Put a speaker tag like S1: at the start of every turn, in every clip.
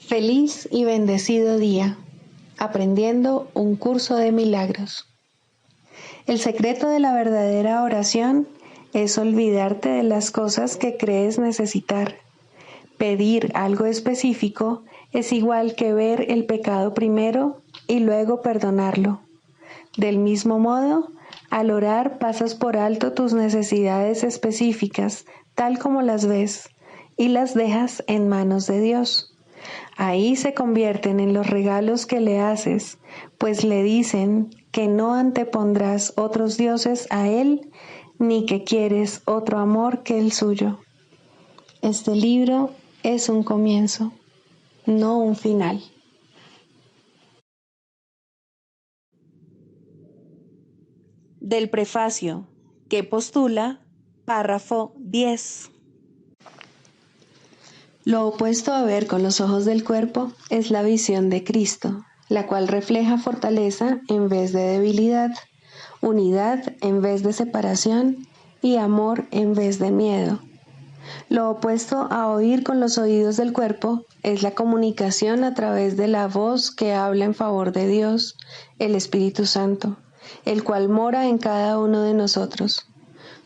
S1: Feliz y bendecido día, aprendiendo un curso de milagros. El secreto de la verdadera oración es olvidarte de las cosas que crees necesitar. Pedir algo específico es igual que ver el pecado primero y luego perdonarlo. Del mismo modo, al orar pasas por alto tus necesidades específicas, tal como las ves, y las dejas en manos de Dios. Ahí se convierten en los regalos que le haces, pues le dicen que no antepondrás otros dioses a Él, ni que quieres otro amor que el suyo. Este libro es un comienzo, no un final. Del prefacio, que postula, párrafo 10. Lo opuesto a ver con los ojos del cuerpo es la visión de Cristo, la cual refleja fortaleza en vez de debilidad, unidad en vez de separación y amor en vez de miedo. Lo opuesto a oír con los oídos del cuerpo es la comunicación a través de la voz que habla en favor de Dios, el Espíritu Santo, el cual mora en cada uno de nosotros.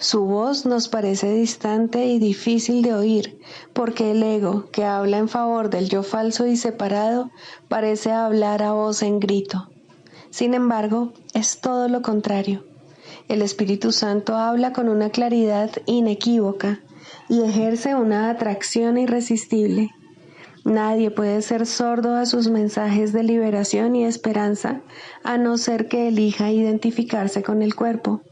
S1: Su voz nos parece distante y difícil de oír, porque el ego, que habla en favor del yo falso y separado, parece hablar a voz en grito. Sin embargo, es todo lo contrario. El Espíritu Santo habla con una claridad inequívoca y ejerce una atracción irresistible. Nadie puede ser sordo a sus mensajes de liberación y esperanza, a no ser que elija identificarse con el cuerpo.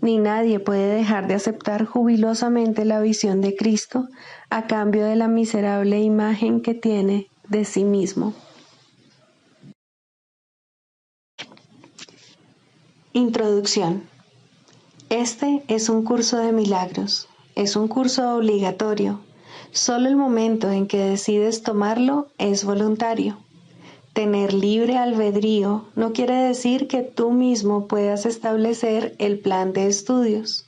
S1: Ni nadie puede dejar de aceptar jubilosamente la visión de Cristo a cambio de la miserable imagen que tiene de sí mismo. Introducción. Este es un curso de milagros. Es un curso obligatorio. Solo el momento en que decides tomarlo es voluntario. Tener libre albedrío no quiere decir que tú mismo puedas establecer el plan de estudios.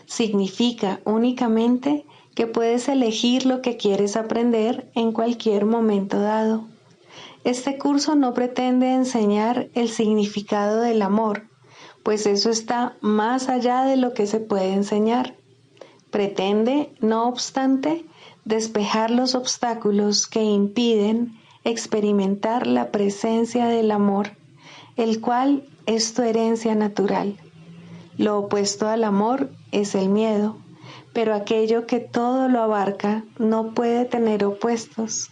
S1: Significa únicamente que puedes elegir lo que quieres aprender en cualquier momento dado. Este curso no pretende enseñar el significado del amor, pues eso está más allá de lo que se puede enseñar. Pretende, no obstante, despejar los obstáculos que impiden experimentar la presencia del amor, el cual es tu herencia natural. Lo opuesto al amor es el miedo, pero aquello que todo lo abarca no puede tener opuestos.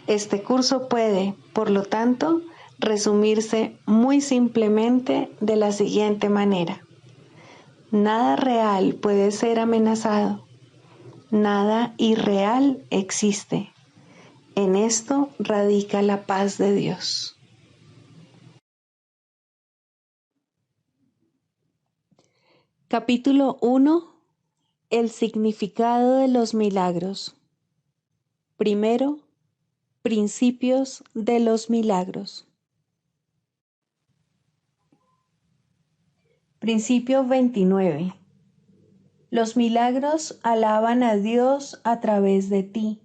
S1: Este curso puede, por lo tanto, resumirse muy simplemente de la siguiente manera. Nada real puede ser amenazado. Nada irreal existe. En esto radica la paz de Dios. Capítulo 1. El significado de los milagros. Primero, principios de los milagros. Principio 29. Los milagros alaban a Dios a través de ti.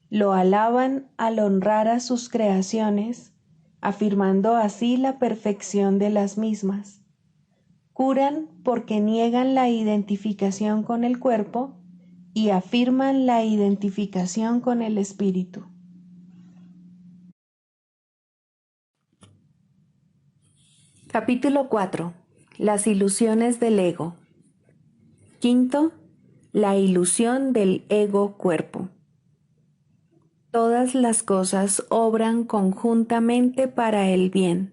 S1: Lo alaban al honrar a sus creaciones, afirmando así la perfección de las mismas. Curan porque niegan la identificación con el cuerpo y afirman la identificación con el espíritu. Capítulo 4. Las ilusiones del ego. Quinto, la ilusión del ego-cuerpo. Todas las cosas obran conjuntamente para el bien.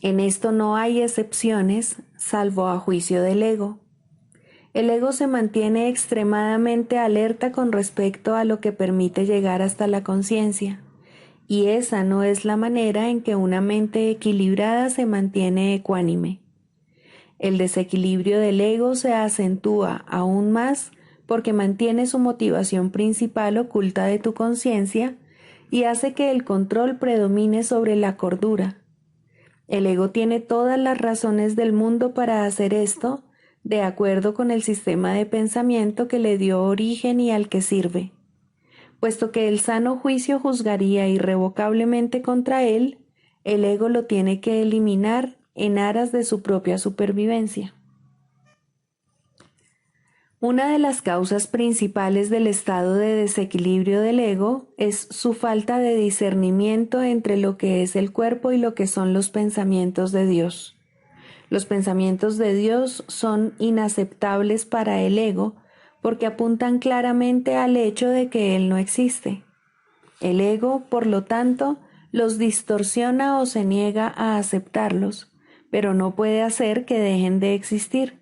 S1: En esto no hay excepciones, salvo a juicio del ego. El ego se mantiene extremadamente alerta con respecto a lo que permite llegar hasta la conciencia, y esa no es la manera en que una mente equilibrada se mantiene ecuánime. El desequilibrio del ego se acentúa aún más porque mantiene su motivación principal oculta de tu conciencia y hace que el control predomine sobre la cordura. El ego tiene todas las razones del mundo para hacer esto, de acuerdo con el sistema de pensamiento que le dio origen y al que sirve. Puesto que el sano juicio juzgaría irrevocablemente contra él, el ego lo tiene que eliminar en aras de su propia supervivencia. Una de las causas principales del estado de desequilibrio del ego es su falta de discernimiento entre lo que es el cuerpo y lo que son los pensamientos de Dios. Los pensamientos de Dios son inaceptables para el ego porque apuntan claramente al hecho de que Él no existe. El ego, por lo tanto, los distorsiona o se niega a aceptarlos, pero no puede hacer que dejen de existir.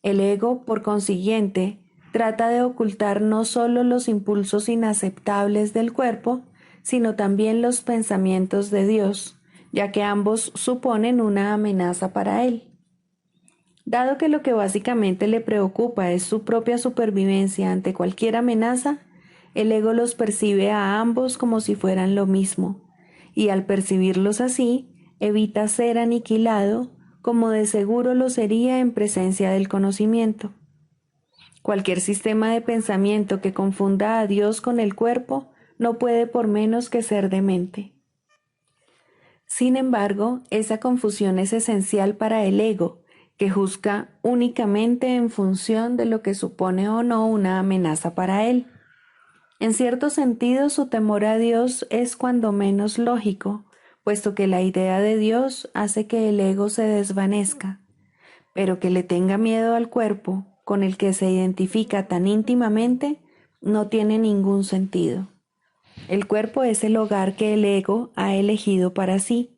S1: El ego, por consiguiente, trata de ocultar no solo los impulsos inaceptables del cuerpo, sino también los pensamientos de Dios, ya que ambos suponen una amenaza para él. Dado que lo que básicamente le preocupa es su propia supervivencia ante cualquier amenaza, el ego los percibe a ambos como si fueran lo mismo, y al percibirlos así, evita ser aniquilado, como de seguro lo sería en presencia del conocimiento. Cualquier sistema de pensamiento que confunda a Dios con el cuerpo no puede por menos que ser demente. Sin embargo, esa confusión es esencial para el ego, que juzga únicamente en función de lo que supone o no una amenaza para él. En cierto sentido, su temor a Dios es cuando menos lógico, puesto que la idea de Dios hace que el ego se desvanezca, pero que le tenga miedo al cuerpo, con el que se identifica tan íntimamente, no tiene ningún sentido. El cuerpo es el hogar que el ego ha elegido para sí.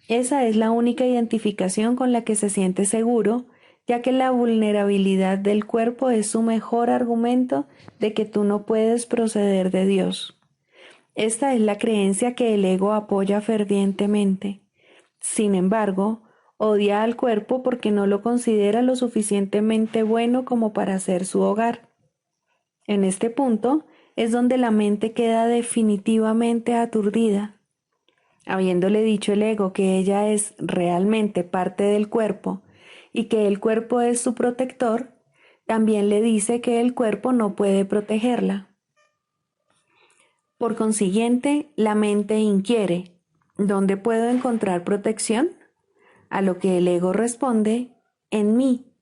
S1: Esa es la única identificación con la que se siente seguro, ya que la vulnerabilidad del cuerpo es su mejor argumento de que tú no puedes proceder de Dios. Esta es la creencia que el ego apoya fervientemente. Sin embargo, odia al cuerpo porque no lo considera lo suficientemente bueno como para ser su hogar. En este punto es donde la mente queda definitivamente aturdida. Habiéndole dicho el ego que ella es realmente parte del cuerpo y que el cuerpo es su protector, también le dice que el cuerpo no puede protegerla. Por consiguiente, la mente inquiere: ¿dónde puedo encontrar protección? A lo que el ego responde: en mí.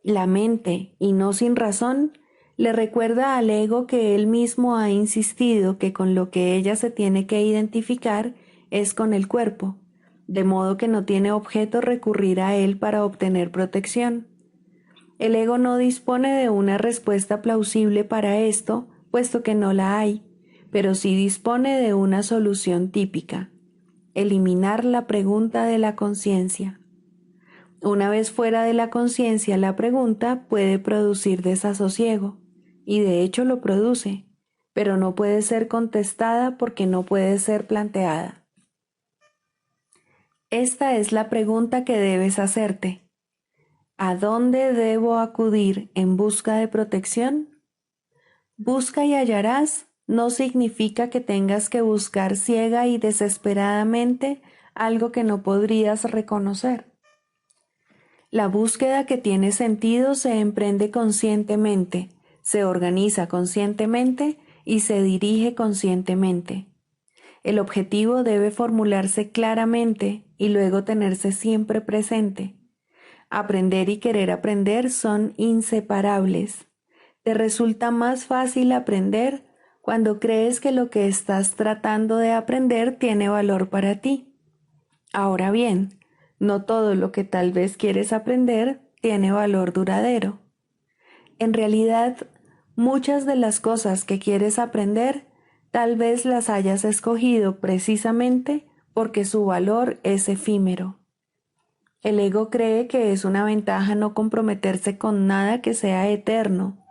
S1: La mente, y no sin razón, le recuerda al ego que él mismo ha insistido que con lo que ella se tiene que identificar es con el cuerpo, de modo que no tiene objeto recurrir a él para obtener protección. El ego no dispone de una respuesta plausible para esto, puesto que no la hay, pero sí dispone de una solución típica: eliminar la pregunta de la conciencia. Una vez fuera de la conciencia, la pregunta puede producir desasosiego, y de hecho lo produce, pero no puede ser contestada porque no puede ser planteada. Esta es la pregunta que debes hacerte: ¿a dónde debo acudir en busca de protección? Busca y hallarás no significa que tengas que buscar ciega y desesperadamente algo que no podrías reconocer. La búsqueda que tiene sentido se emprende conscientemente, se organiza conscientemente y se dirige conscientemente. El objetivo debe formularse claramente y luego tenerse siempre presente. Aprender y querer aprender son inseparables. Te resulta más fácil aprender cuando crees que lo que estás tratando de aprender tiene valor para ti. Ahora bien, no todo lo que tal vez quieres aprender tiene valor duradero. En realidad, muchas de las cosas que quieres aprender tal vez las hayas escogido precisamente porque su valor es efímero. El ego cree que es una ventaja no comprometerse con nada que sea eterno,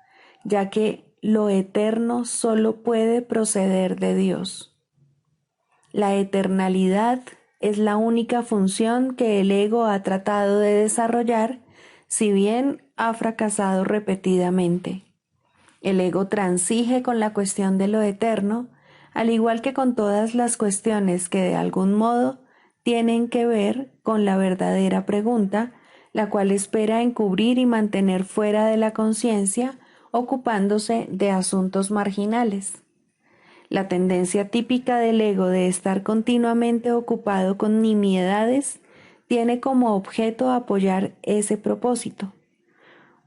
S1: ya que lo eterno solo puede proceder de Dios. La eternalidad es la única función que el ego ha tratado de desarrollar, si bien ha fracasado repetidamente. El ego transige con la cuestión de lo eterno, al igual que con todas las cuestiones que de algún modo tienen que ver con la verdadera pregunta, la cual espera encubrir y mantener fuera de la conciencia, ocupándose de asuntos marginales. La tendencia típica del ego de estar continuamente ocupado con nimiedades tiene como objeto apoyar ese propósito.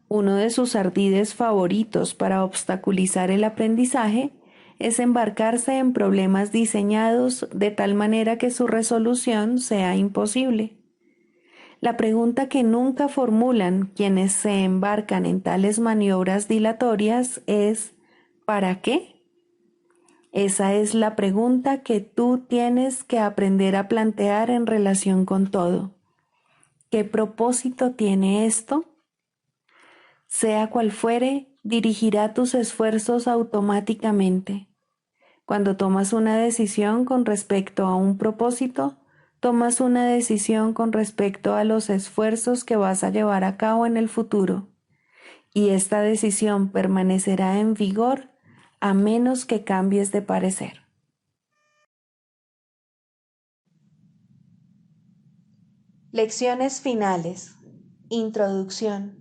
S1: Uno de sus ardides favoritos para obstaculizar el aprendizaje es embarcarse en problemas diseñados de tal manera que su resolución sea imposible. La pregunta que nunca formulan quienes se embarcan en tales maniobras dilatorias es ¿para qué? Esa es la pregunta que tú tienes que aprender a plantear en relación con todo. ¿Qué propósito tiene esto? Sea cual fuere, dirigirá tus esfuerzos automáticamente. Cuando tomas una decisión con respecto a un propósito, tomas una decisión con respecto a los esfuerzos que vas a llevar a cabo en el futuro, y esta decisión permanecerá en vigor a menos que cambies de parecer. Lecciones finales. Introducción.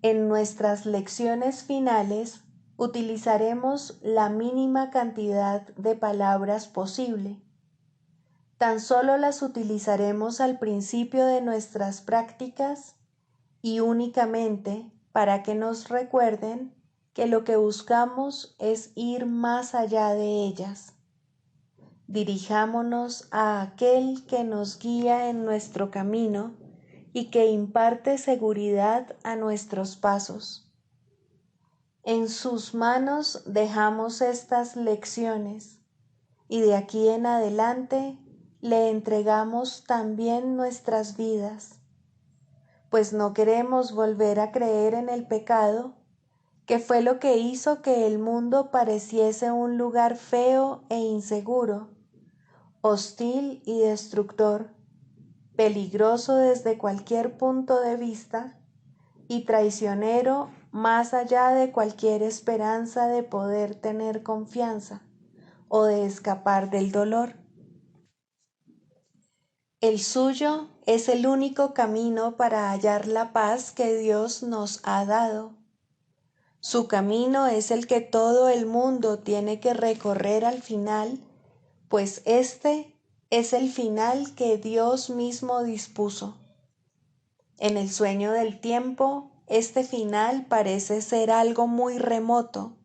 S1: En nuestras lecciones finales utilizaremos la mínima cantidad de palabras posible. Tan solo las utilizaremos al principio de nuestras prácticas y únicamente para que nos recuerden que lo que buscamos es ir más allá de ellas. Dirijámonos a aquel que nos guía en nuestro camino y que imparte seguridad a nuestros pasos. En sus manos dejamos estas lecciones y de aquí en adelante le entregamos también nuestras vidas, pues no queremos volver a creer en el pecado, que fue lo que hizo que el mundo pareciese un lugar feo e inseguro, hostil y destructor, peligroso desde cualquier punto de vista y traicionero más allá de cualquier esperanza de poder tener confianza o de escapar del dolor. El suyo es el único camino para hallar la paz que Dios nos ha dado. Su camino es el que todo el mundo tiene que recorrer al final, pues este es el final que Dios mismo dispuso. En el sueño del tiempo, este final parece ser algo muy remoto.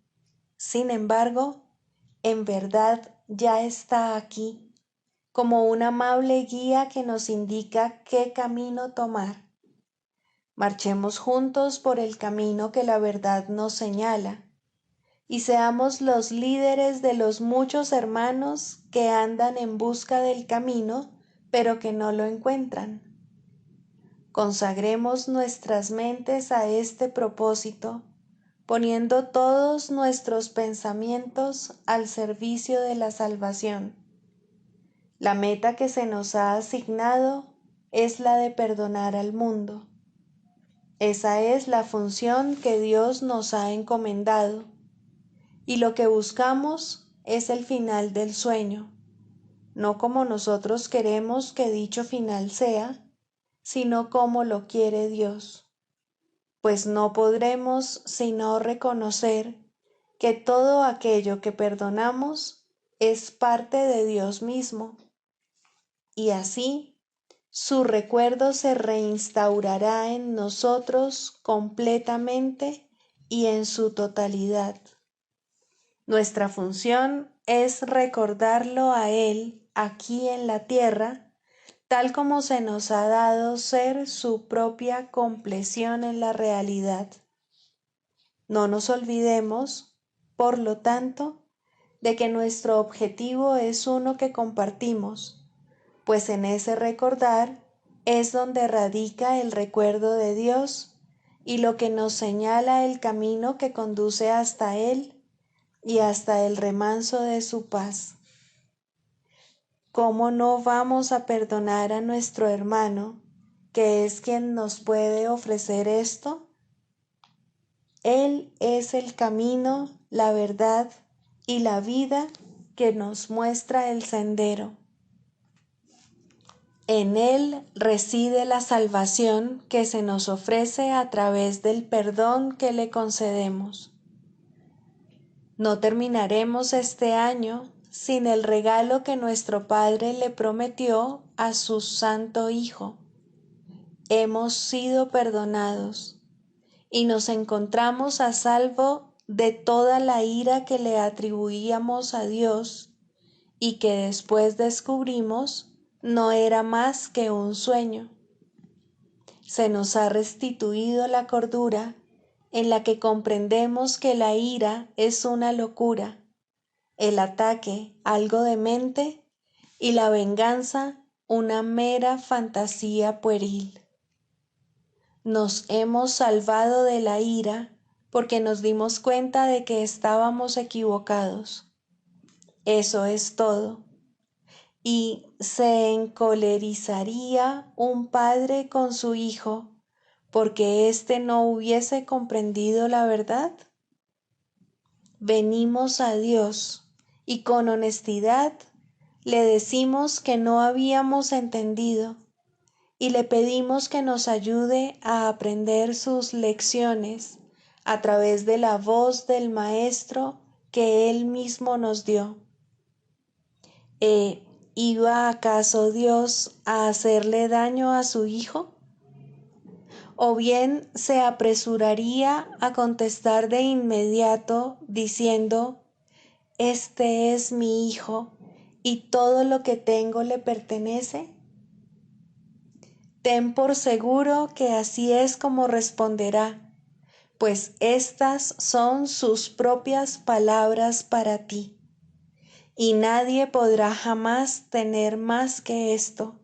S1: Sin embargo, en verdad ya está aquí, como un amable guía que nos indica qué camino tomar. Marchemos juntos por el camino que la verdad nos señala, y seamos los líderes de los muchos hermanos que andan en busca del camino, pero que no lo encuentran. Consagremos nuestras mentes a este propósito, poniendo todos nuestros pensamientos al servicio de la salvación. La meta que se nos ha asignado es la de perdonar al mundo. Esa es la función que Dios nos ha encomendado, y lo que buscamos es el final del sueño, no como nosotros queremos que dicho final sea, sino como lo quiere Dios, pues no podremos sino reconocer que todo aquello que perdonamos es parte de Dios mismo, y así su recuerdo se reinstaurará en nosotros completamente y en su totalidad. Nuestra función es recordarlo a Él aquí en la tierra, tal como se nos ha dado ser su propia compleción en la realidad. No nos olvidemos, por lo tanto, de que nuestro objetivo es uno que compartimos, pues en ese recordar es donde radica el recuerdo de Dios y lo que nos señala el camino que conduce hasta Él y hasta el remanso de su paz. ¿Cómo no vamos a perdonar a nuestro hermano, que es quien nos puede ofrecer esto? Él es el camino, la verdad y la vida que nos muestra el sendero. En Él reside la salvación que se nos ofrece a través del perdón que le concedemos. No terminaremos este año sin el regalo que nuestro Padre le prometió a su Santo Hijo. Hemos sido perdonados y nos encontramos a salvo de toda la ira que le atribuíamos a Dios y que después descubrimos no era más que un sueño. Se nos ha restituido la cordura en la que comprendemos que la ira es una locura, el ataque algo demente y la venganza una mera fantasía pueril. Nos hemos salvado de la ira porque nos dimos cuenta de que estábamos equivocados. Eso es todo. ¿Y se encolerizaría un padre con su hijo porque éste no hubiese comprendido la verdad? Venimos a Dios y con honestidad le decimos que no habíamos entendido y le pedimos que nos ayude a aprender sus lecciones a través de la voz del Maestro que Él mismo nos dio. ¿Iba acaso Dios a hacerle daño a su Hijo? ¿O bien se apresuraría a contestar de inmediato diciendo, este es mi Hijo y todo lo que tengo le pertenece? Ten por seguro que así es como responderá, pues estas son sus propias palabras para ti. Y nadie podrá jamás tener más que esto,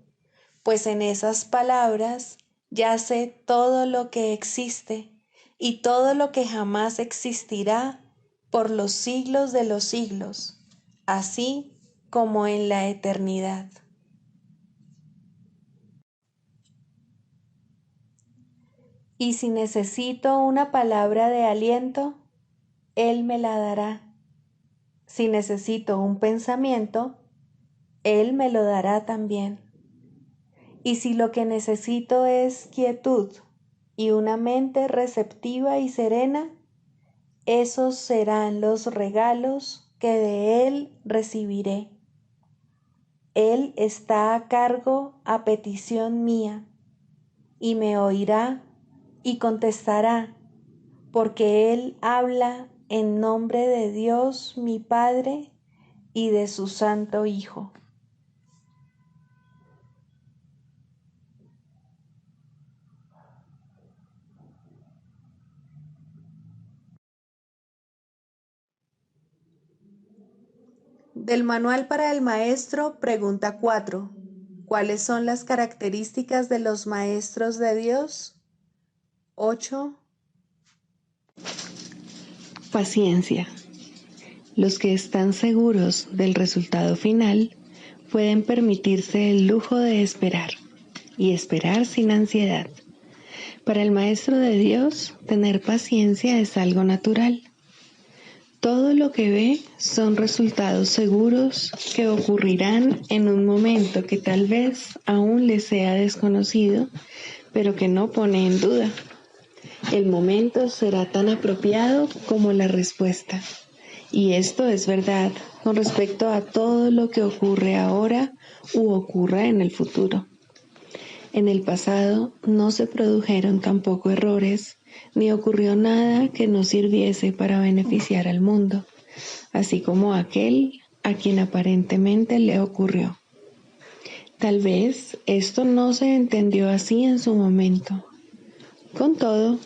S1: pues en esas palabras yace todo lo que existe y todo lo que jamás existirá por los siglos de los siglos, así como en la eternidad. Y si necesito una palabra de aliento, Él me la dará. Si necesito un pensamiento, Él me lo dará también. Y si lo que necesito es quietud y una mente receptiva y serena, esos serán los regalos que de Él recibiré. Él está a cargo a petición mía, y me oirá y contestará, porque Él habla en nombre de Dios mi Padre y de su Santo Hijo. Del Manual para el Maestro, pregunta 4. ¿Cuáles son las características de los maestros de Dios? 8. Paciencia. Los que están seguros del resultado final pueden permitirse el lujo de esperar y esperar sin ansiedad. Para el Maestro de Dios, tener paciencia es algo natural. Todo lo que ve son resultados seguros que ocurrirán en un momento que tal vez aún le sea desconocido, pero que no pone en duda. El momento será tan apropiado como la respuesta. Y esto es verdad con respecto a todo lo que ocurre ahora u ocurra en el futuro. En el pasado no se produjeron tampoco errores, ni ocurrió nada que no sirviese para beneficiar al mundo, así como aquel a quien aparentemente le ocurrió. Tal vez esto no se entendió así en su momento. Con todo,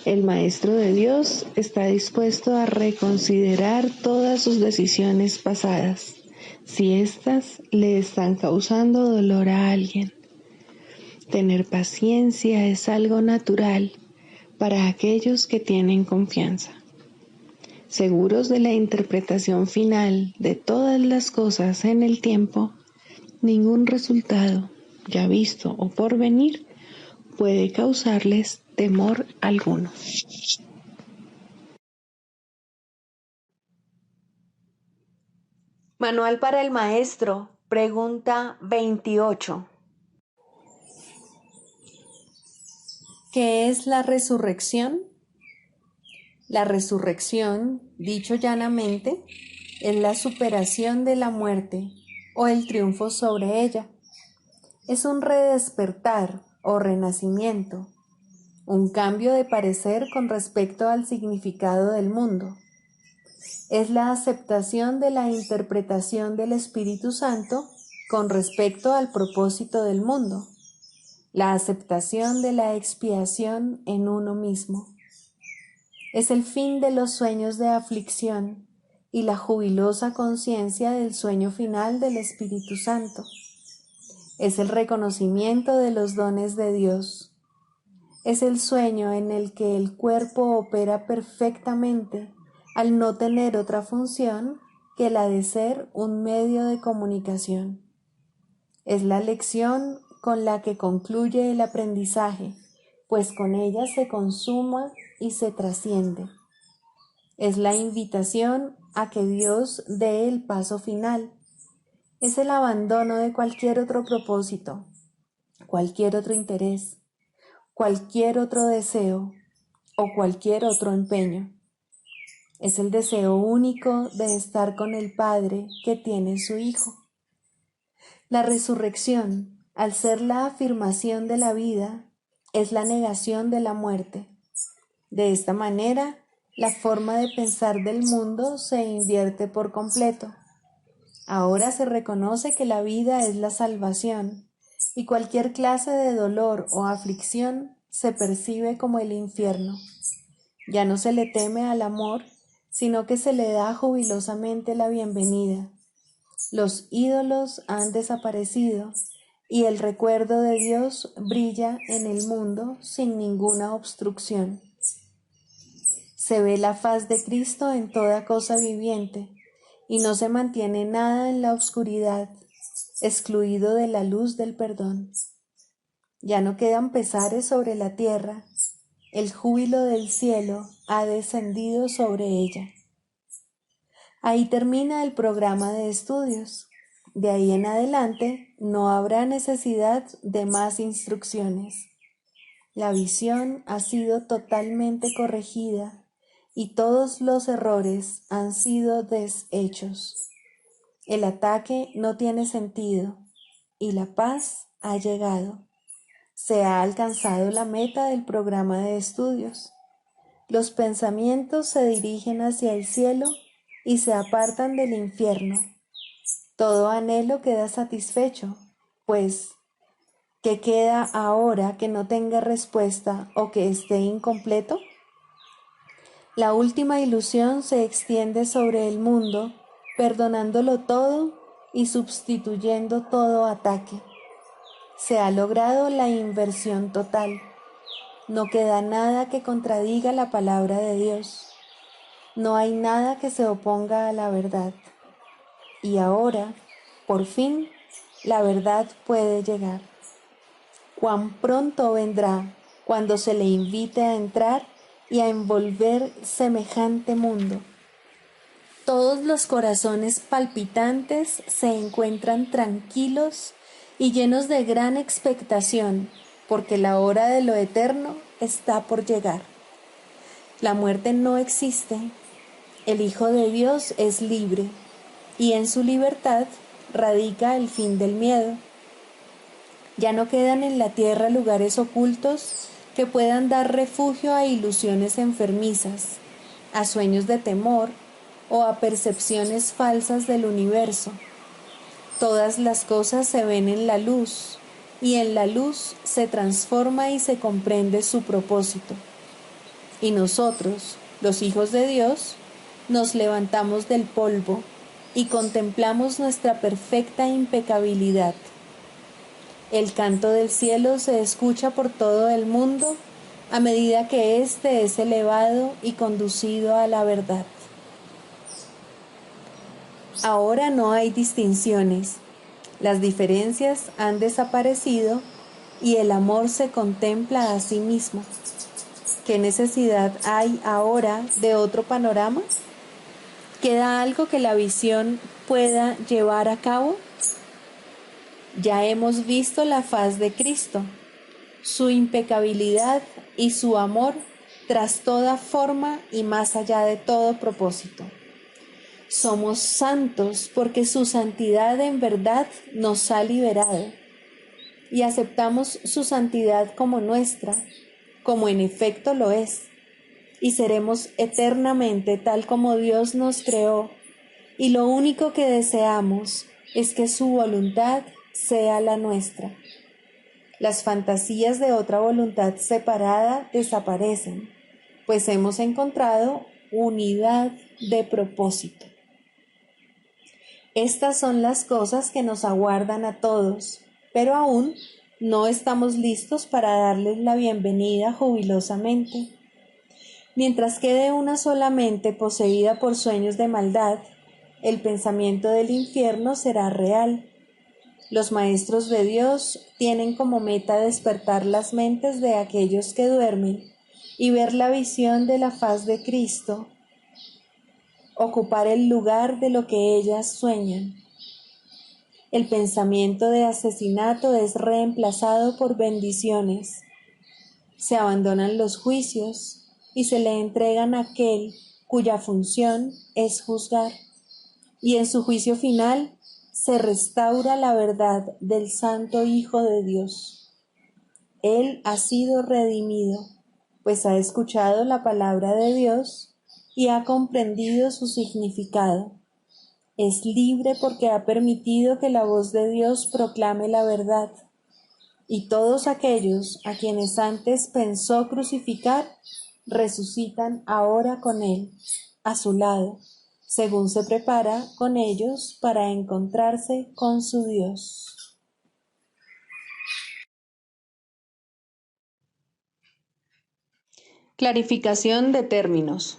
S1: el Maestro de Dios está dispuesto a reconsiderar todas sus decisiones pasadas, si éstas le están causando dolor a alguien. Tener paciencia es algo natural para aquellos que tienen confianza. Seguros de la interpretación final de todas las cosas en el tiempo, ningún resultado, ya visto o por venir, puede causarles temor alguno. Manual para el Maestro, pregunta 28. ¿Qué es la resurrección? La resurrección, dicho llanamente, es la superación de la muerte o el triunfo sobre ella. Es un redespertar o renacimiento, un cambio de parecer con respecto al significado del mundo. Es la aceptación de la interpretación del Espíritu Santo con respecto al propósito del mundo, la aceptación de la expiación en uno mismo. Es el fin de los sueños de aflicción y la jubilosa conciencia del sueño final del Espíritu Santo. Es el reconocimiento de los dones de Dios. Es el sueño en el que el cuerpo opera perfectamente al no tener otra función que la de ser un medio de comunicación. Es la lección con la que concluye el aprendizaje, pues con ella se consuma y se trasciende. Es la invitación a que Dios dé el paso final. Es el abandono de cualquier otro propósito, cualquier otro interés, cualquier otro deseo o cualquier otro empeño. Es el deseo único de estar con el Padre que tiene su Hijo. La resurrección, al ser la afirmación de la vida, es la negación de la muerte. De esta manera, la forma de pensar del mundo se invierte por completo. Ahora se reconoce que la vida es la salvación y cualquier clase de dolor o aflicción se percibe como el infierno. Ya no se le teme al amor, sino que se le da jubilosamente la bienvenida. Los ídolos han desaparecido y el recuerdo de Dios brilla en el mundo sin ninguna obstrucción. Se ve la faz de Cristo en toda cosa viviente y no se mantiene nada en la oscuridad, excluido de la luz del perdón. Ya no quedan pesares sobre la tierra, el júbilo del cielo ha descendido sobre ella. Ahí termina el programa de estudios. De ahí en adelante no habrá necesidad de más instrucciones. La visión ha sido totalmente corregida y todos los errores han sido deshechos. El ataque no tiene sentido y la paz ha llegado. Se ha alcanzado la meta del programa de estudios. Los pensamientos se dirigen hacia el cielo y se apartan del infierno. Todo anhelo queda satisfecho, pues, ¿qué queda ahora que no tenga respuesta o que esté incompleto? La última ilusión se extiende sobre el mundo, perdonándolo todo y sustituyendo todo ataque. Se ha logrado la inversión total. No queda nada que contradiga la palabra de Dios. No hay nada que se oponga a la verdad. Y ahora, por fin, la verdad puede llegar. Cuán pronto vendrá cuando se le invite a entrar y a envolver semejante mundo. Todos los corazones palpitantes se encuentran tranquilos y llenos de gran expectación, porque la hora de lo eterno está por llegar. La muerte no existe. El Hijo de Dios es libre, y en su libertad radica el fin del miedo. Ya no quedan en la tierra lugares ocultos que puedan dar refugio a ilusiones enfermizas, a sueños de temor o a percepciones falsas del universo. Todas las cosas se ven en la luz, y en la luz se transforma y se comprende su propósito. Y nosotros, los hijos de Dios, nos levantamos del polvo y contemplamos nuestra perfecta impecabilidad. El canto del cielo se escucha por todo el mundo a medida que éste es elevado y conducido a la verdad. Ahora no hay distinciones, las diferencias han desaparecido y el amor se contempla a sí mismo. ¿Qué necesidad hay ahora de otro panorama? ¿Queda algo que la visión pueda llevar a cabo? Ya hemos visto la faz de Cristo, su impecabilidad y su amor tras toda forma y más allá de todo propósito. Somos santos porque su santidad en verdad nos ha liberado y aceptamos su santidad como nuestra, como en efecto lo es, y seremos eternamente tal como Dios nos creó, y lo único que deseamos es que su voluntad sea la nuestra. Las fantasías de otra voluntad separada desaparecen, pues hemos encontrado unidad de propósito. Estas son las cosas que nos aguardan a todos, pero aún no estamos listos para darles la bienvenida jubilosamente. Mientras quede una sola mente poseída por sueños de maldad, el pensamiento del infierno será real. Los maestros de Dios tienen como meta despertar las mentes de aquellos que duermen y ver la visión de la faz de Cristo, ocupar el lugar de lo que ellas sueñan. El pensamiento de asesinato es reemplazado por bendiciones. Se abandonan los juicios y se le entregan a aquel cuya función es juzgar. Y en su juicio final se restaura la verdad del Santo Hijo de Dios. Él ha sido redimido, pues ha escuchado la palabra de Dios y ha comprendido su significado. Es libre porque ha permitido que la voz de Dios proclame la verdad. Y todos aquellos a quienes antes pensó crucificar, resucitan ahora con Él, a su lado, según se prepara con ellos para encontrarse con su Dios. Clarificación de términos.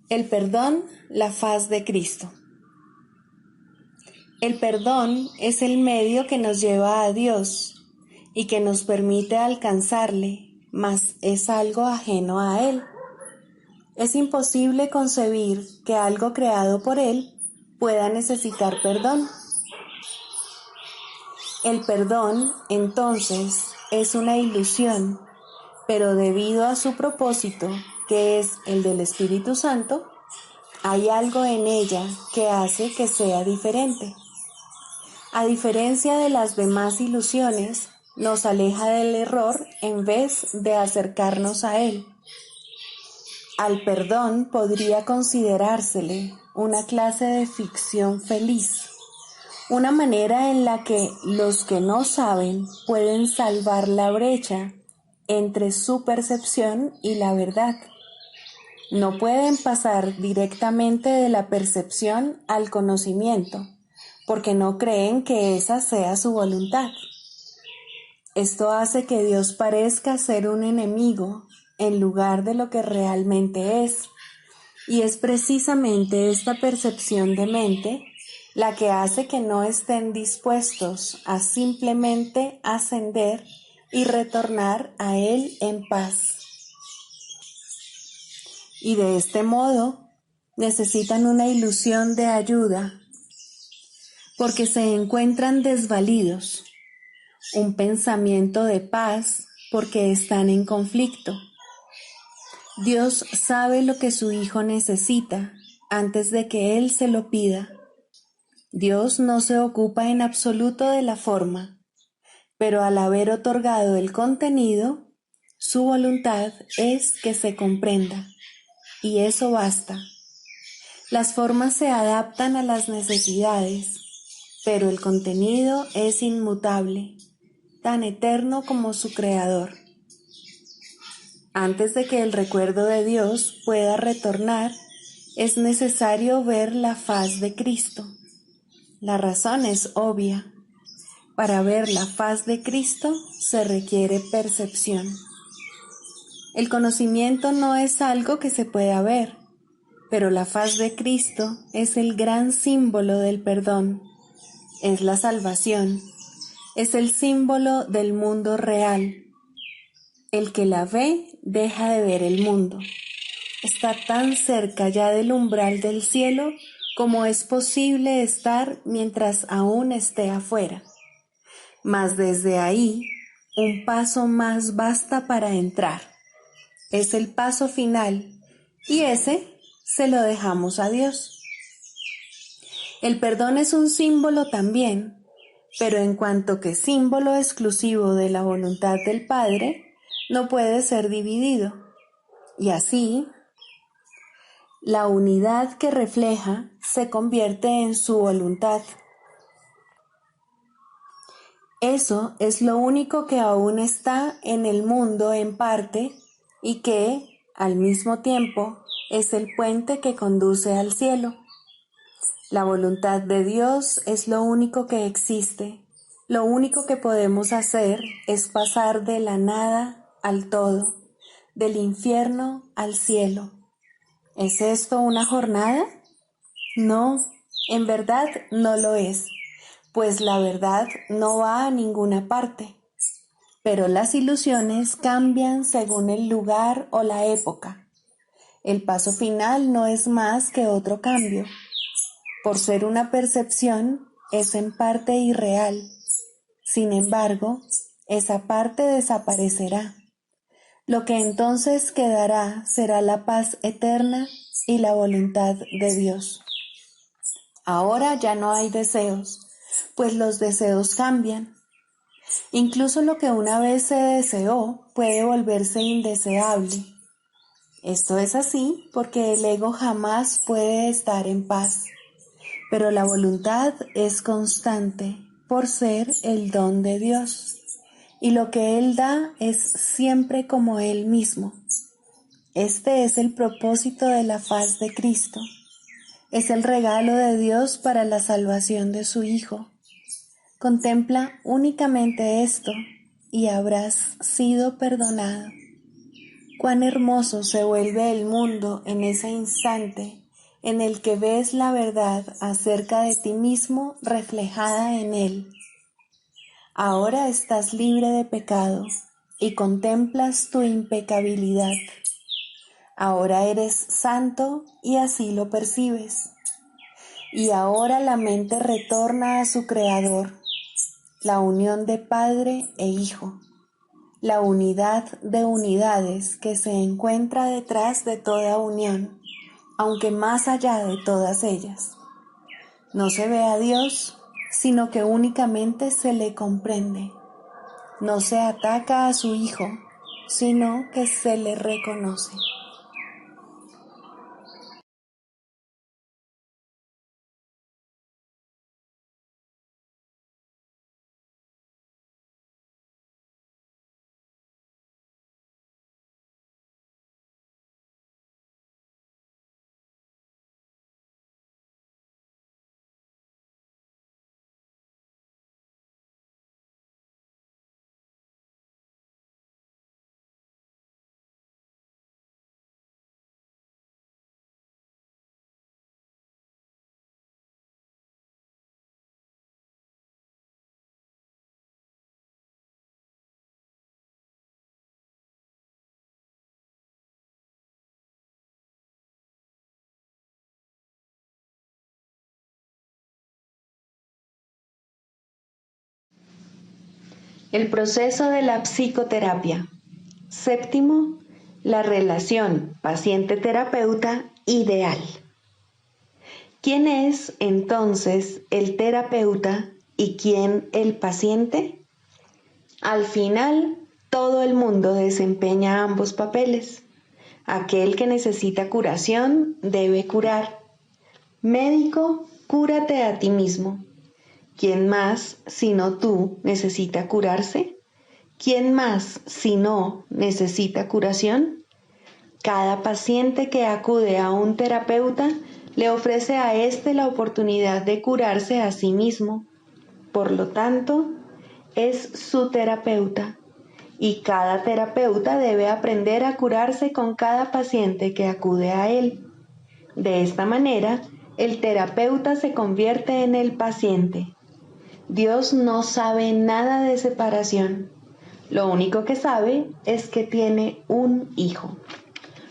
S1: El perdón, la faz de Cristo. El perdón es el medio que nos lleva a Dios y que nos permite alcanzarle, mas es algo ajeno a Él. Es imposible concebir que algo creado por Él pueda necesitar perdón. El perdón, entonces, es una ilusión, pero debido a su propósito, que es el del Espíritu Santo, hay algo en ella que hace que sea diferente. A diferencia de las demás ilusiones, nos aleja del error en vez de acercarnos a él. Al perdón podría considerársele una clase de ficción feliz, una manera en la que los que no saben pueden salvar la brecha entre su percepción y la verdad. No pueden pasar directamente de la percepción al conocimiento, porque no creen que esa sea su voluntad. Esto hace que Dios parezca ser un enemigo en lugar de lo que realmente es, y es precisamente esta percepción de mente la que hace que no estén dispuestos a simplemente ascender y retornar a Él en paz. Y de este modo necesitan una ilusión de ayuda, porque se encuentran desvalidos, un pensamiento de paz porque están en conflicto. Dios sabe lo que su Hijo necesita antes de que Él se lo pida. Dios no se ocupa en absoluto de la forma, pero al haber otorgado el contenido, su voluntad es que se comprenda, y eso basta. Las formas se adaptan a las necesidades, pero el contenido es inmutable, tan eterno como su creador. Antes de que el recuerdo de Dios pueda retornar, es necesario ver la faz de Cristo. La razón es obvia. Para ver la faz de Cristo se requiere percepción. El conocimiento no es algo que se pueda ver, pero la faz de Cristo es el gran símbolo del perdón. Es la salvación. Es el símbolo del mundo real. El que la ve deja de ver el mundo. Está tan cerca ya del umbral del cielo como es posible estar mientras aún esté afuera. Mas desde ahí Un paso más basta para entrar. Es el paso final y ese se lo dejamos a Dios. El perdón es un símbolo también, pero en cuanto que símbolo exclusivo de la voluntad del Padre, no puede ser dividido. Y así, la unidad que refleja se convierte en su voluntad. Eso es lo único que aún está en el mundo en parte y que, al mismo tiempo, es el puente que conduce al cielo. La voluntad de Dios es lo único que existe. Lo único que podemos hacer es pasar de la nada al todo, del infierno al cielo. ¿Es esto una jornada? No, en verdad no lo es, pues la verdad no va a ninguna parte. Pero las ilusiones cambian según el lugar o la época. El paso final no es más que otro cambio. Por ser una percepción, es en parte irreal. Sin embargo, esa parte desaparecerá. Lo que entonces quedará será la paz eterna y la voluntad de Dios. Ahora ya no hay deseos, pues los deseos cambian. Incluso lo que una vez se deseó puede volverse indeseable. Esto es así porque el ego jamás puede estar en paz. Pero la voluntad es constante por ser el don de Dios, y lo que Él da es siempre como Él mismo. Este es el propósito de la faz de Cristo. Es el regalo de Dios para la salvación de su Hijo. Contempla únicamente esto y habrás sido perdonado. Cuán hermoso se vuelve el mundo en ese instante en el que ves la verdad acerca de ti mismo reflejada en él. Ahora estás libre de pecado y contemplas tu impecabilidad. Ahora eres santo y así lo percibes. Y ahora la mente retorna a su Creador, la unión de Padre e Hijo, la unidad de unidades que se encuentra detrás de toda unión, aunque más allá de todas ellas. No se ve a Dios, sino que únicamente se le comprende. No se ataca a su Hijo, sino que se le reconoce. El proceso de la psicoterapia. Séptimo, la relación paciente-terapeuta ideal. ¿Quién es entonces el terapeuta y quién el paciente? Al final, todo el mundo desempeña ambos papeles. Aquel que necesita curación debe curar. Médico, cúrate a ti mismo. ¿Quién más, sino tú, necesita curarse? ¿Quién más, si no, necesita curación? Cada paciente que acude a un terapeuta le ofrece a éste la oportunidad de curarse a sí mismo. Por lo tanto, es su terapeuta, y cada terapeuta debe aprender a curarse con cada paciente que acude a él. De esta manera, el terapeuta se convierte en el paciente. Dios no sabe nada de separación. Lo único que sabe es que tiene un hijo.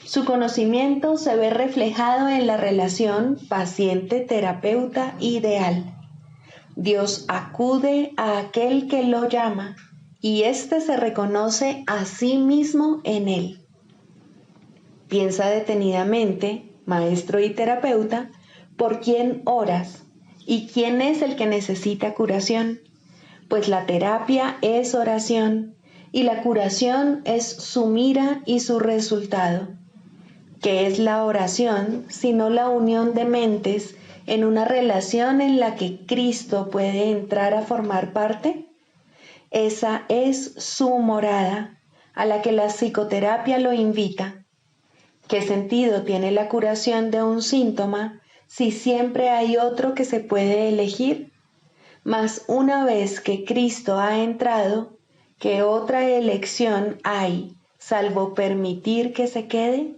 S1: Su conocimiento se ve reflejado en la relación paciente-terapeuta ideal. Dios acude a aquel que lo llama y éste se reconoce a sí mismo en él. Piensa detenidamente, maestro y terapeuta, por quién oras y quién es el que necesita curación, pues la terapia es oración y la curación es su mira y su resultado. ¿Qué es la oración sino la unión de mentes en una relación en la que Cristo puede entrar a formar parte? Esa es su morada, a la que la psicoterapia lo invita. ¿Qué sentido tiene la curación de un síntoma si siempre hay otro que se puede elegir? Mas una vez que Cristo ha entrado, ¿qué otra elección hay salvo permitir que se quede?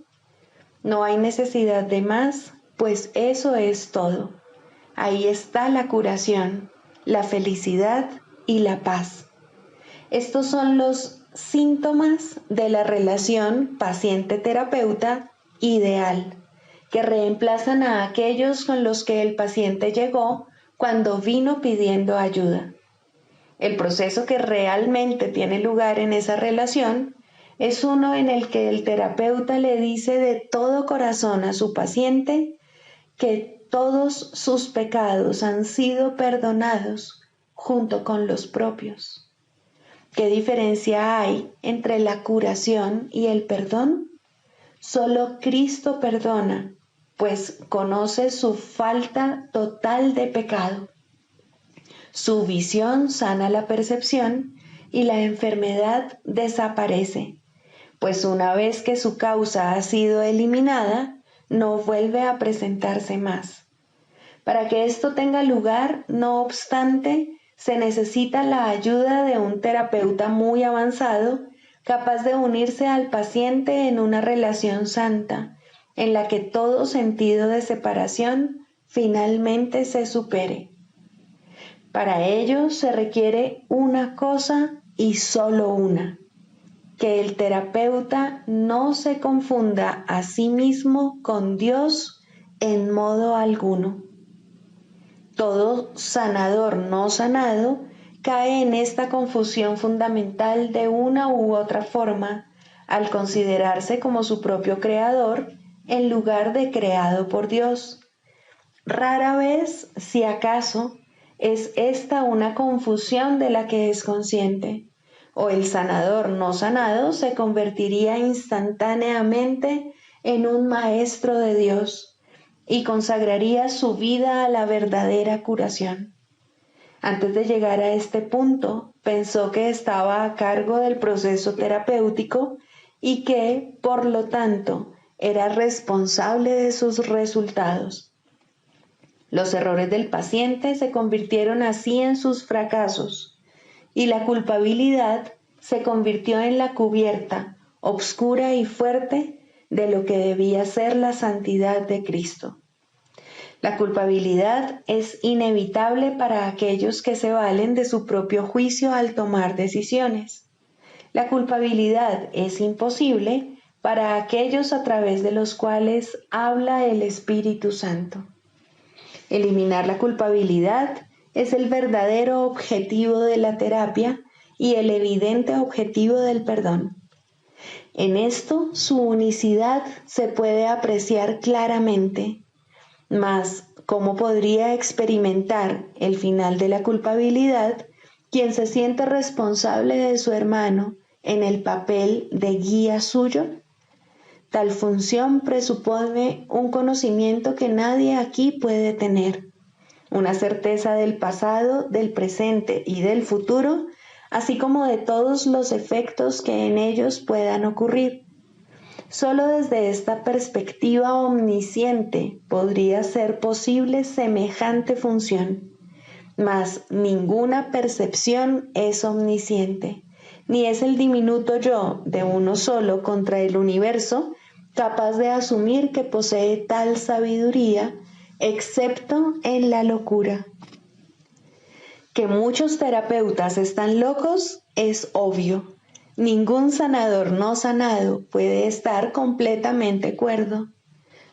S1: No hay necesidad de más, pues eso es todo. Ahí está la curación, la felicidad y la paz. Estos son los síntomas de la relación paciente-terapeuta ideal, que reemplazan a aquellos con los que el paciente llegó cuando vino pidiendo ayuda. El proceso que realmente tiene lugar en esa relación es uno en el que el terapeuta le dice de todo corazón a su paciente que todos sus pecados han sido perdonados junto con los propios. ¿Qué diferencia hay entre la curación y el perdón? Solo Cristo perdona, pues conoce su falta total de pecado. Su visión sana la percepción y la enfermedad desaparece, pues una vez que su causa ha sido eliminada, no vuelve a presentarse más. Para que esto tenga lugar, no obstante, se necesita la ayuda de un terapeuta muy avanzado, capaz de unirse al paciente en una relación santa, en la que todo sentido de separación finalmente se supere. Para ello se requiere una cosa y solo una: que el terapeuta no se confunda a sí mismo con Dios en modo alguno. Todo sanador no sanado cae en esta confusión fundamental de una u otra forma al considerarse como su propio creador en lugar de creado por Dios. Rara vez, si acaso, es esta una confusión de la que es consciente, o el sanador no sanado se convertiría instantáneamente en un maestro de Dios y consagraría su vida a la verdadera curación. Antes de llegar a este punto, pensó que estaba a cargo del proceso terapéutico y que, por lo tanto, era responsable de sus resultados. Los errores del paciente se convirtieron así en sus fracasos, y la culpabilidad se convirtió en la cubierta, obscura y fuerte, de lo que debía ser la santidad de Cristo. La culpabilidad es inevitable para aquellos que se valen de su propio juicio al tomar decisiones. La culpabilidad es imposible para aquellos a través de los cuales habla el Espíritu Santo. Eliminar la culpabilidad es el verdadero objetivo de la terapia y el evidente objetivo del perdón. En esto su unicidad se puede apreciar claramente, mas ¿cómo podría experimentar el final de la culpabilidad quien se siente responsable de su hermano en el papel de guía suyo? Tal función presupone un conocimiento que nadie aquí puede tener, una certeza del pasado, del presente y del futuro, así como de todos los efectos que en ellos puedan ocurrir. Solo desde esta perspectiva omnisciente podría ser posible semejante función, mas ninguna percepción es omnisciente, ni es el diminuto yo de uno solo contra el universo capaz de asumir que posee tal sabiduría, excepto en la locura. Que muchos terapeutas están locos es obvio. Ningún sanador no sanado puede estar completamente cuerdo.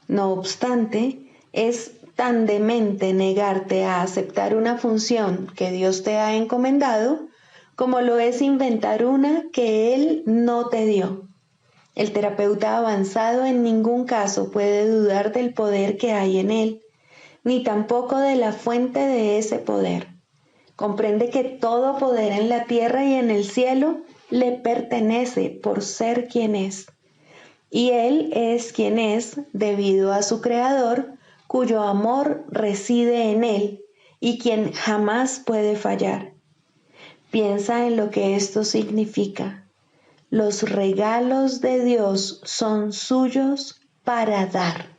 S1: No obstante, es tan demente negarte a aceptar una función que Dios te ha encomendado como lo es inventar una que él no te dio. El terapeuta avanzado en ningún caso puede dudar del poder que hay en él, ni tampoco de la fuente de ese poder. Comprende que todo poder en la tierra y en el cielo le pertenece por ser quien es. Y él es quien es debido a su creador, cuyo amor reside en él y quien jamás puede fallar. Piensa en lo que esto significa. Los regalos de Dios son suyos para dar.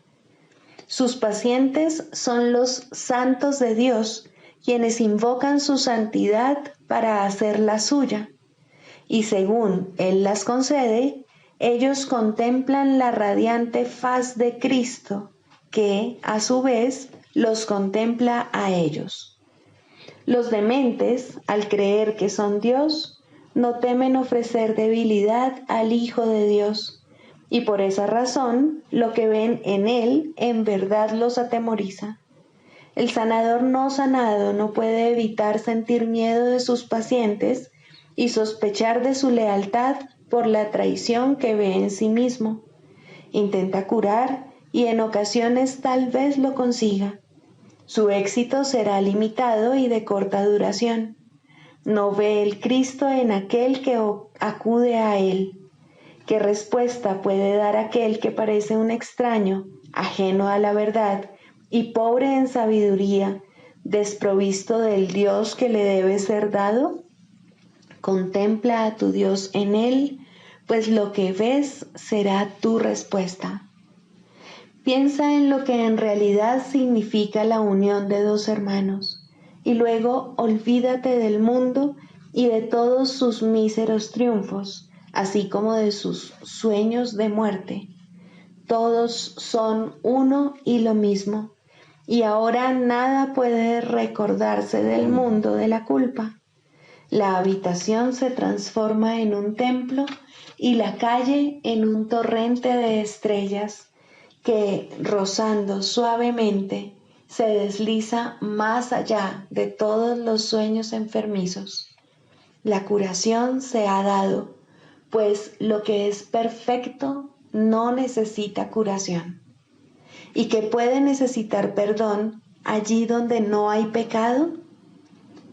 S1: Sus pacientes son los santos de Dios, quienes invocan su santidad para hacer la suya. Y según Él las concede, ellos contemplan la radiante faz de Cristo, que, a su vez, los contempla a ellos. Los dementes, al creer que son Dios, no temen ofrecer debilidad al Hijo de Dios, y por esa razón lo que ven en Él en verdad los atemoriza. El sanador no sanado no puede evitar sentir miedo de sus pacientes y sospechar de su lealtad por la traición que ve en sí mismo. Intenta curar y en ocasiones tal vez lo consiga. Su éxito será limitado y de corta duración. No ve el Cristo en aquel que acude a él. ¿Qué respuesta puede dar aquel que parece un extraño, ajeno a la verdad y pobre en sabiduría, desprovisto del Dios que le debe ser dado? Contempla a tu Dios en él, pues lo que ves será tu respuesta. Piensa en lo que en realidad significa la unión de dos hermanos, y luego olvídate del mundo y de todos sus míseros triunfos, así como de sus sueños de muerte. Todos son uno y lo mismo, y ahora nada puede recordarse del mundo de la culpa. La habitación se transforma en un templo y la calle en un torrente de estrellas que, rozando suavemente, se desliza más allá de todos los sueños enfermizos. La curación se ha dado, pues lo que es perfecto no necesita curación. ¿Y que puede necesitar perdón allí donde no hay pecado?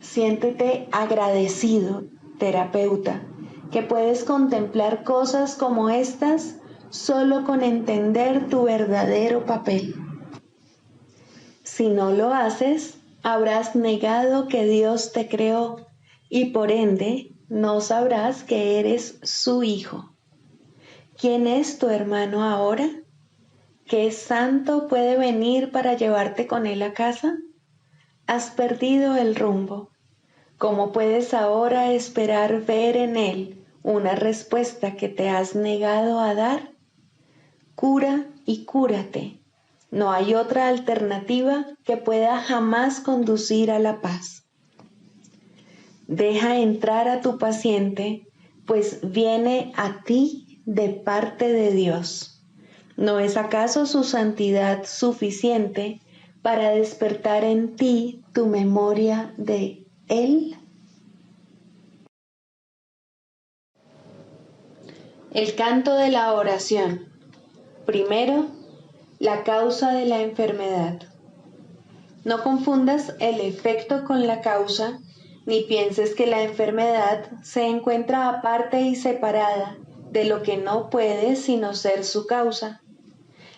S1: Siéntete agradecido, terapeuta, que puedes contemplar cosas como estas solo con entender tu verdadero papel. Si no lo haces, habrás negado que Dios te creó y por ende no sabrás que eres su hijo. ¿Quién es tu hermano ahora? ¿Qué santo puede venir para llevarte con él a casa? Has perdido el rumbo. ¿Cómo puedes ahora esperar ver en él una respuesta que te has negado a dar? Cura y cúrate. No hay otra alternativa que pueda jamás conducir a la paz. Deja entrar a tu paciente, pues viene a ti de parte de Dios. ¿No es acaso su santidad suficiente para despertar en ti tu memoria de Él? El canto de la oración. Primero, la causa de la enfermedad. No confundas el efecto con la causa, ni pienses que la enfermedad se encuentra aparte y separada de lo que no puede sino ser su causa.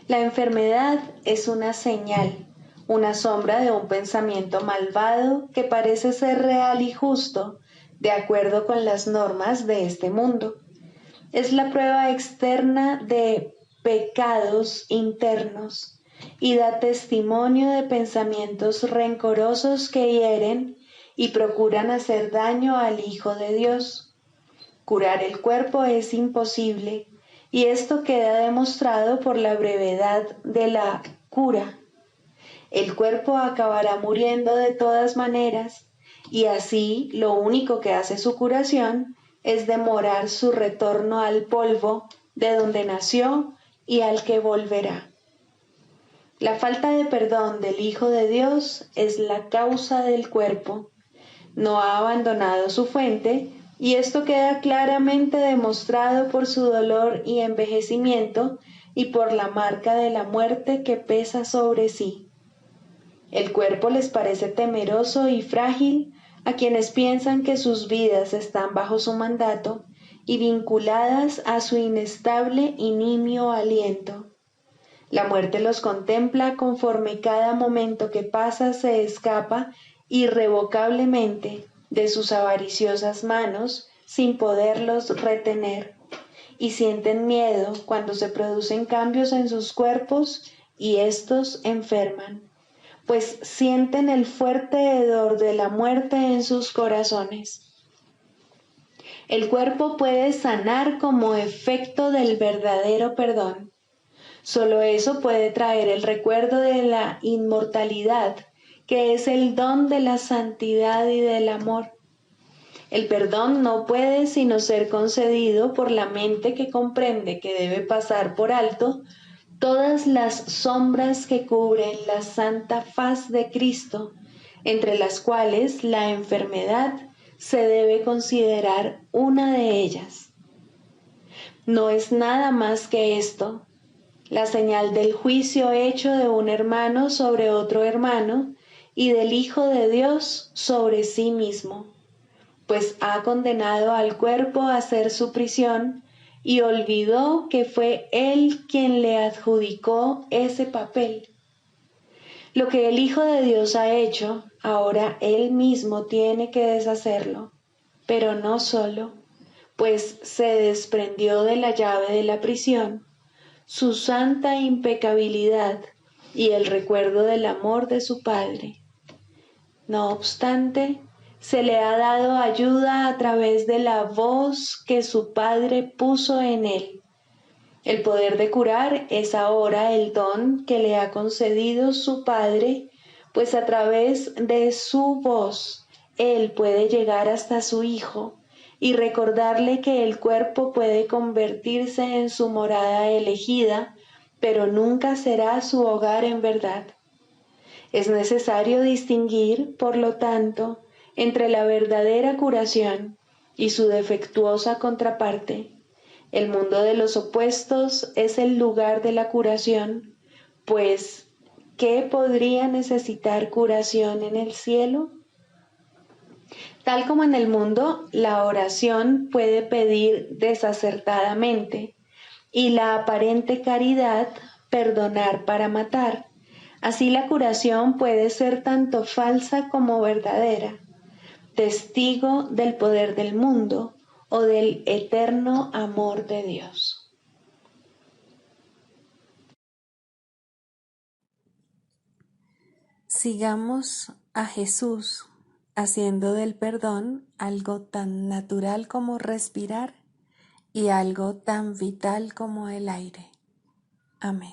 S1: La enfermedad es una señal, una sombra de un pensamiento malvado que parece ser real y justo, de acuerdo con las normas de este mundo. Es la prueba externa de pecados internos y da testimonio de pensamientos rencorosos que hieren y procuran hacer daño al Hijo de Dios. Curar el cuerpo es imposible y esto queda demostrado por la brevedad de la cura. El cuerpo acabará muriendo de todas maneras y así lo único que hace su curación es demorar su retorno al polvo de donde nació y al que volverá. La falta de perdón del Hijo de Dios es la causa del cuerpo, no ha abandonado su fuente, y esto queda claramente demostrado por su dolor y envejecimiento y por la marca de la muerte que pesa sobre sí. El cuerpo les parece temeroso y frágil a quienes piensan que sus vidas están bajo su mandato y vinculadas a su inestable y nimio aliento. La muerte los contempla conforme cada momento que pasa se escapa irrevocablemente de sus avariciosas manos sin poderlos retener, y sienten miedo cuando se producen cambios en sus cuerpos y éstos enferman, pues sienten el fuerte hedor de la muerte en sus corazones. El cuerpo puede sanar como efecto del verdadero perdón. Solo eso puede traer el recuerdo de la inmortalidad, que es el don de la santidad y del amor. El perdón no puede sino ser concedido por la mente que comprende que debe pasar por alto todas las sombras que cubren la santa faz de Cristo, entre las cuales la enfermedad se debe considerar una de ellas. No es nada más que esto, la señal del juicio hecho de un hermano sobre otro hermano y del Hijo de Dios sobre sí mismo, pues ha condenado al cuerpo a hacer su prisión y olvidó que fue Él quien le adjudicó ese papel. Lo que el Hijo de Dios ha hecho, ahora Él mismo tiene que deshacerlo, pero no solo, pues se desprendió de la llave de la prisión, su santa impecabilidad y el recuerdo del amor de su Padre. No obstante, se le ha dado ayuda a través de la voz que su Padre puso en él. El poder de curar es ahora el don que le ha concedido su Padre, pues a través de su voz él puede llegar hasta su Hijo y recordarle que el cuerpo puede convertirse en su morada elegida, pero nunca será su hogar en verdad. Es necesario distinguir, por lo tanto, entre la verdadera curación y su defectuosa contraparte. El mundo de los opuestos es el lugar de la curación, pues, ¿qué podría necesitar curación en el cielo? Tal como en el mundo, la oración puede pedir desacertadamente y la aparente caridad perdonar para matar. Así la curación puede ser tanto falsa como verdadera, testigo del poder del mundo o del eterno amor de Dios. Sigamos a Jesús haciendo del perdón algo tan natural como respirar y algo tan vital como el aire. Amén.